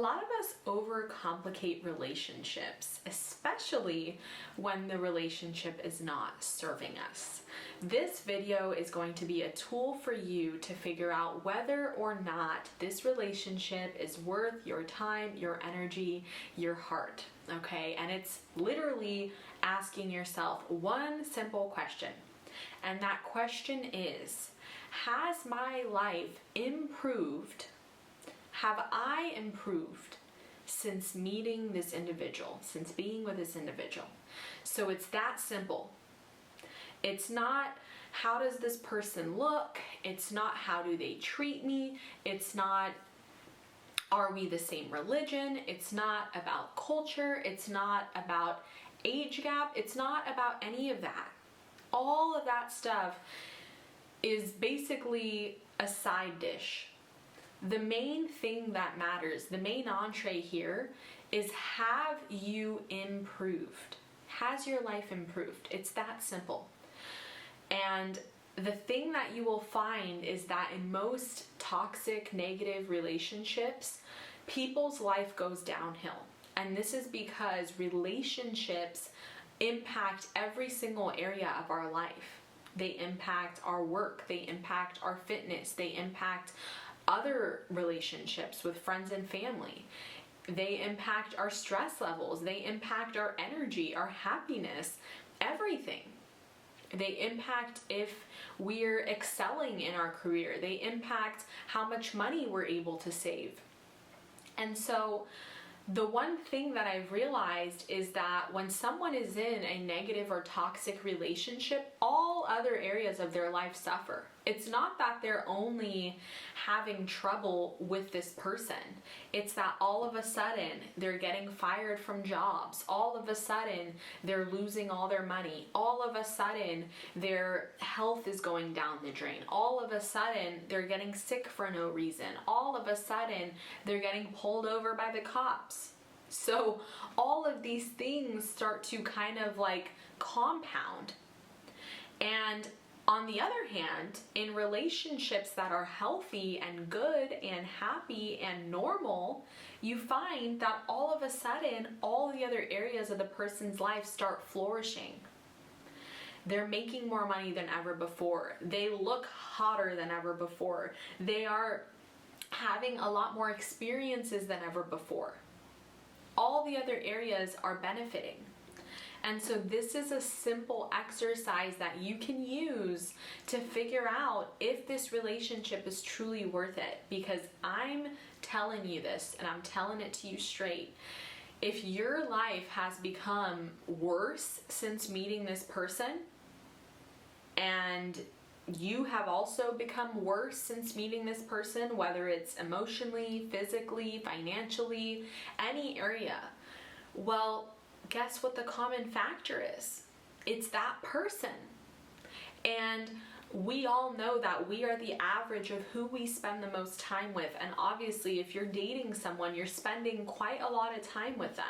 lot of us overcomplicate relationships, especially when the relationship is not serving us. This video is going to be a tool for you to figure out whether or not this relationship is worth your time, your energy, your heart, okay? And it's literally asking yourself one simple question. And that question is, has my life improved? Have I improved since meeting this individual, since being with this individual? So it's that simple. It's not how does this person look? It's not how do they treat me? It's not are we the same religion? It's not about culture. It's not about age gap. It's not about any of that. All of that stuff is basically a side dish. The main thing that matters, the main entree here is, have you improved? Has your life improved? It's that simple. And the thing that you will find is that in most toxic, negative relationships, people's life goes downhill. And this is because relationships impact every single area of our life. They impact our work, they impact our fitness, they impact other relationships with friends and family. They impact our stress levels, they impact our energy, our happiness, everything. They impact if we're excelling in our career. They impact how much money we're able to save. And so the one thing that I've realized is that when someone is in a negative or toxic relationship, all other areas of their life suffer. It's not that they're only having trouble with this person. It's that all of a sudden they're getting fired from jobs. All of a sudden they're losing all their money. All of a sudden their health is going down the drain. All of a sudden they're getting sick for no reason. All of a sudden they're getting pulled over by the cops. So all of these things start to kind of like compound. And on the other hand, in relationships that are healthy and good and happy and normal, you find that all of a sudden, all the other areas of the person's life start flourishing. They're making more money than ever before. They look hotter than ever before. They are having a lot more experiences than ever before. All the other areas are benefiting. And so this is a simple exercise that you can use to figure out if this relationship is truly worth it. Because I'm telling you this, and I'm telling it to you straight. If your life has become worse since meeting this person, and you have also become worse since meeting this person, whether it's emotionally, physically, financially, any area, well, guess what the common factor is? It's that person. And we all know that we are the average of who we spend the most time with. And obviously, if you're dating someone, you're spending quite a lot of time with them.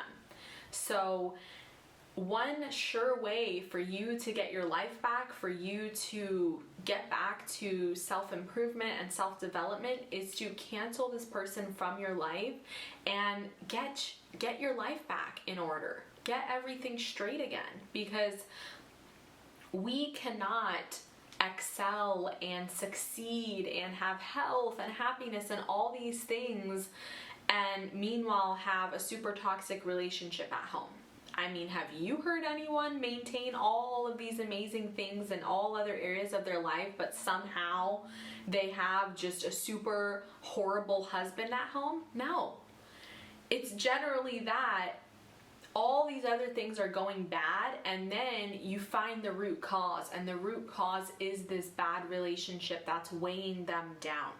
So one sure way for you to get your life back, for you to get back to self-improvement and self-development, is to cancel this person from your life and get your life back in order. Get everything straight again, because we cannot excel and succeed and have health and happiness and all these things and meanwhile have a super toxic relationship at home. I mean, have you heard anyone maintain all of these amazing things in all other areas of their life, but somehow they have just a super horrible husband at home? No. It's generally that all these other things are going bad, and then you find the root cause, and the root cause is this bad relationship that's weighing them down.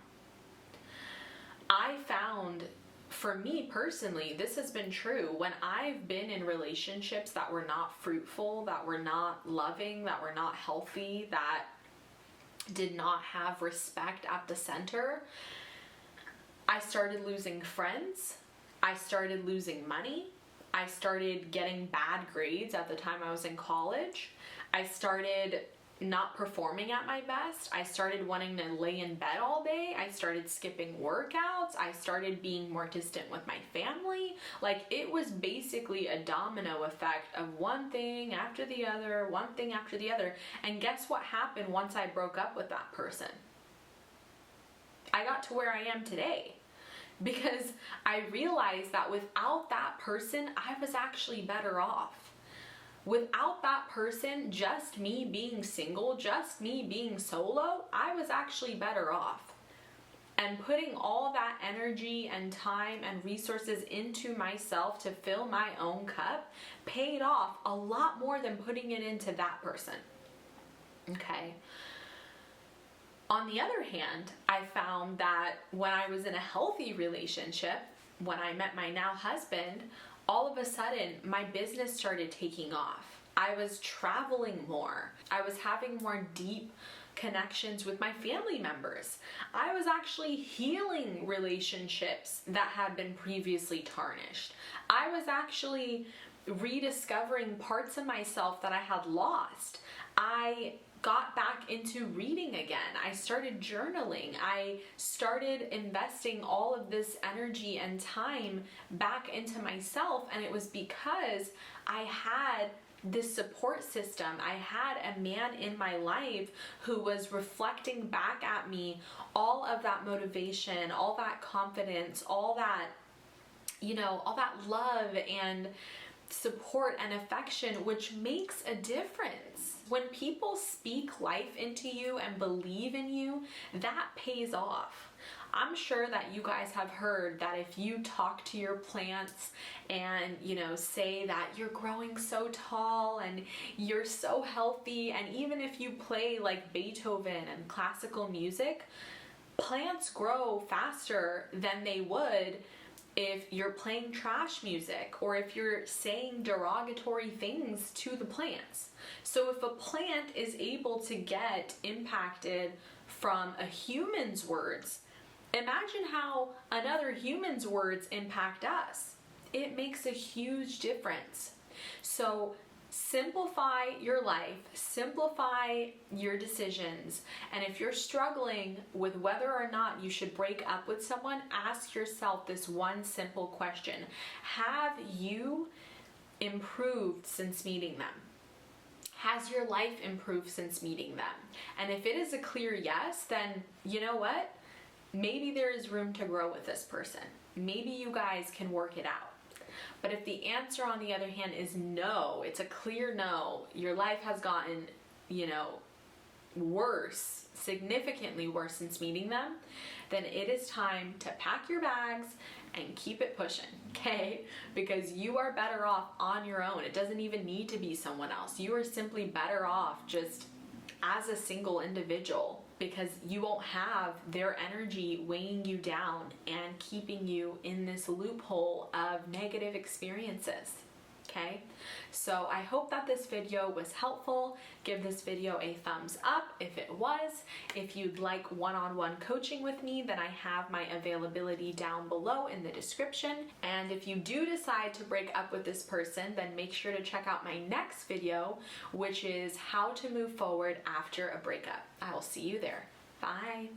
I found, for me personally, this has been true. When I've been in relationships that were not fruitful, that were not loving, that were not healthy, that did not have respect at the center, I started losing friends, I started losing money, I started getting bad grades at the time I was in college. I started not performing at my best. I started wanting to lay in bed all day. I started skipping workouts. I started being more distant with my family. Like, it was basically a domino effect of one thing after the other, one thing after the other. And guess what happened once I broke up with that person? I got to where I am today, because I realized that without that person, I was actually better off. Without that person, just me being single, just me being solo, I was actually better off. And putting all that energy and time and resources into myself to fill my own cup paid off a lot more than putting it into that person. Okay. On the other hand, I found that when I was in a healthy relationship, when I met my now husband, all of a sudden my business started taking off. I was traveling more. I was having more deep connections with my family members. I was actually healing relationships that had been previously tarnished. I was actually rediscovering parts of myself that I had lost. I got back into reading again. I started journaling. I started investing all of this energy and time back into myself, and it was because I had this support system. I had a man in my life who was reflecting back at me all of that motivation, all that confidence, all that, all that love and support and affection, which makes a difference. When people speak life into you and believe in you, that pays off. I'm sure that you guys have heard that if you talk to your plants and, say that you're growing so tall and you're so healthy, and even if you play like Beethoven and classical music, plants grow faster than they would if you're playing trash music or if you're saying derogatory things to the plants. So if a plant is able to get impacted from a human's words, imagine how another human's words impact us. It makes a huge difference. So simplify your life, simplify your decisions, and if you're struggling with whether or not you should break up with someone, ask yourself this one simple question. Have you improved since meeting them? Has your life improved since meeting them? And if it is a clear yes, then you know what? Maybe there is room to grow with this person. Maybe you guys can work it out. But if the answer, on the other hand, is no, it's a clear no, your life has gotten, worse, significantly worse since meeting them, then it is time to pack your bags and keep it pushing, okay? Because you are better off on your own. It doesn't even need to be someone else. You are simply better off just as a single individual, because you won't have their energy weighing you down and keeping you in this loophole of negative experiences, okay? So I hope that this video was helpful. Give this video a thumbs up if it was. If you'd like one-on-one coaching with me, then I have my availability down below in the description. And if you do decide to break up with this person, then make sure to check out my next video, which is how to move forward after a breakup. I will see you there. Bye.